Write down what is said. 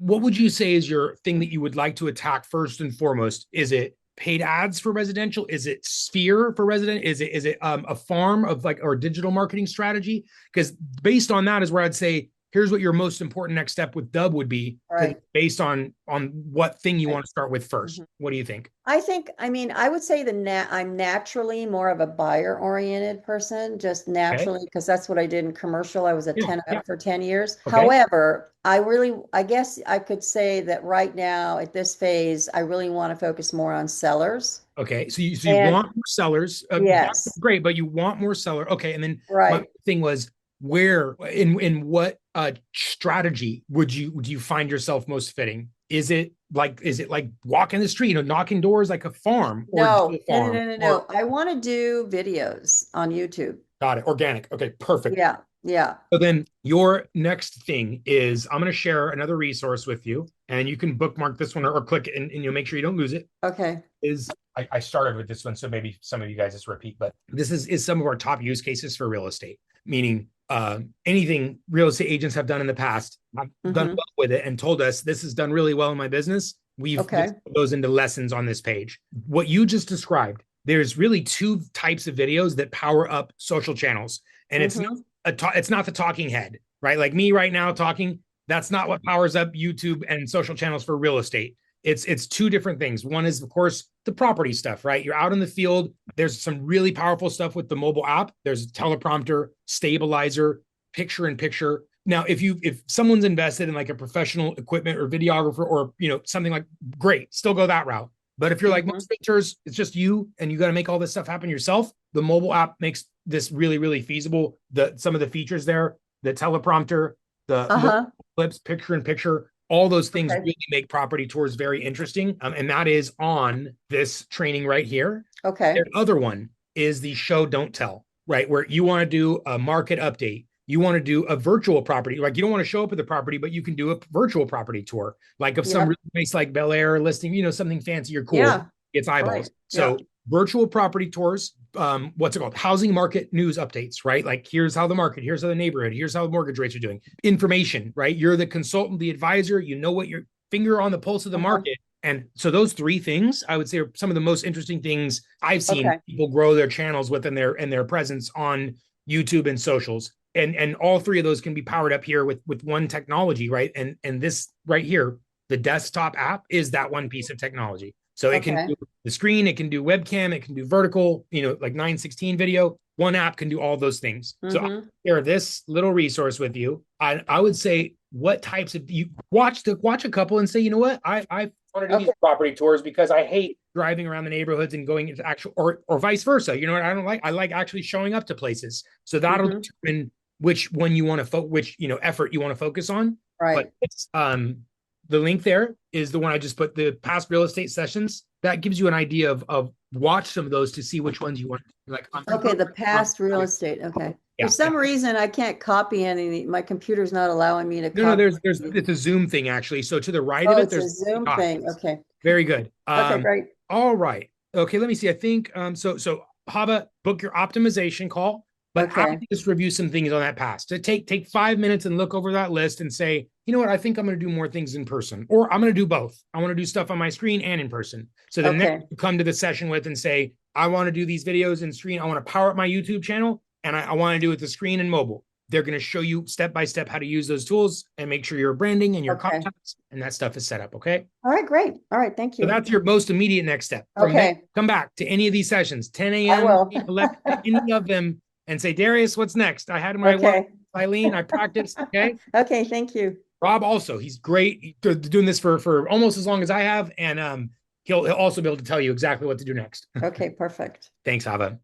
what would you say is your thing that you would like to attack first and foremost? Is it paid ads for residential? Is it Sphere for resident? Is it a farm of like or digital marketing strategy? Because based on that is where I'd say here's what your most important next step with Dub would be Right. based on what thing you Right. want to start with first. Mhm. What do you think? I mean, I would say I'm naturally more of a buyer oriented person, just Okay. naturally, because that's what I did in commercial. I was a Yeah. tenant Yeah. for 10 years. Okay. However, I guess I could say that right now at this phase, I really want to focus more on sellers. Okay. So you And want more sellers. That's yes, great, but you want more seller. Okay. And then my right. thing was where in what strategy would you find yourself most fitting? Is it like walking the street, knocking doors like a farm or digital No, no, no, farm no, no, or no. I want to do videos on YouTube. got it, organic. Okay, perfect. Yeah, yeah. So then your next thing is I'm going to share another resource with you, and you can bookmark this one or click it, and you'll make sure you don't lose it. Okay. Is I started with this one, so maybe some of you guys just repeat, but this is some of our top use cases for real estate, meaning anything real estate agents have done in the past, I've done Hmm. well with it and told us this has done really well in my business. We've Okay. just put those into lessons on this page. What you just described, there's really two types of videos that power up social channels, and Hmm. it's not the talking head, right? Like me right now talking. That's not what powers up YouTube and social channels for real estate. It's two different things. One is, of course, the property stuff, right? You're out in the field. There's some really powerful stuff with the mobile app. There's a teleprompter, stabilizer, picture in picture. Now, if someone's invested in like a professional equipment or videographer or something like great, still go that route. But if you're like Hmm. most realtors, it's just you and you got to make all this stuff happen yourself. The mobile app makes this really, really feasible. Some of the features there, the teleprompter, the mobile Uh-huh. clips, picture in picture, all those things Okay. really make property tours very interesting. And that is on this training right here. Okay. The other one is the show don't tell, right? Where you want to do a market update. You want to do a virtual property. Like you don't want to show up at the property, but you can do a virtual property tour. Like of some Yep. really nice like Bel Air listing, something fancy or cool, Yeah. it's Right. eyeballs. So Yep. virtual property tours, what's it called? Housing market news updates, right? Like here's how the market, here's how the neighborhood, here's how the mortgage rates are doing. Information, right? You're the consultant, the advisor, you know what your finger on the pulse of the Uh-huh. market. And so those three things, I would say, are some of the most interesting things I've seen Okay. people grow their channels with and their presence on YouTube and socials. And all three of those can be powered up here with one technology, right? And this right here, the desktop app is that one piece of technology. So it can Okay. do the screen, it can do webcam, it can do vertical, like 916 video. One app can do all those things. So I'll Hmm. share this little resource with you. I would say what types of you watch a couple and say, you know what, I want to do these Okay. property tours because I hate driving around the neighborhoods and going into actual or vice versa. You know what I don't like? I like actually showing up to places. So that'll Hmm. determine which one you want to which effort you want to focus on. But Right. it's the link there is the one I just put, the past real estate sessions. That gives you an idea of watch some of those to see which ones you want. Like Okay. The past real estate. Okay. For yeah, yeah. some reason, I can't copy any. My computer's not allowing me to No, copy. there's it's a Zoom thing actually. So to the right of Oh, it, it's a there's Zoom thing. dots. Okay. Very good. Okay, great. All right. Okay, let me see. I think so Hava, book your optimization call, but I Okay. would just review some things on that past. To take 5 minutes and look over that list and say, you know what, I think I'm going to do more things in person, or I'm going to do both. I want to do stuff on my screen and in person. So the next Okay. you come to the session with and say, I want to do these videos in screen. I want to power up my YouTube channel, and I want to do it the screen and mobile. They're going to show you step by step how to use those tools and make sure your branding and your Okay. contacts and that stuff is set up. Okay. All right, great. All right, thank So you. that's your most immediate next step. From there, Okay, come back to any of these sessions, 10 I a.m., will. 11, any of them, and say, Darius, what's next? I had my one, Okay. Eileen, I practiced. Okay. Okay, thank you. Rob also, he's great. He's doing this for almost as long as I have. And he'll also be able to tell you exactly what to do next. Okay, perfect. Thanks, Ava.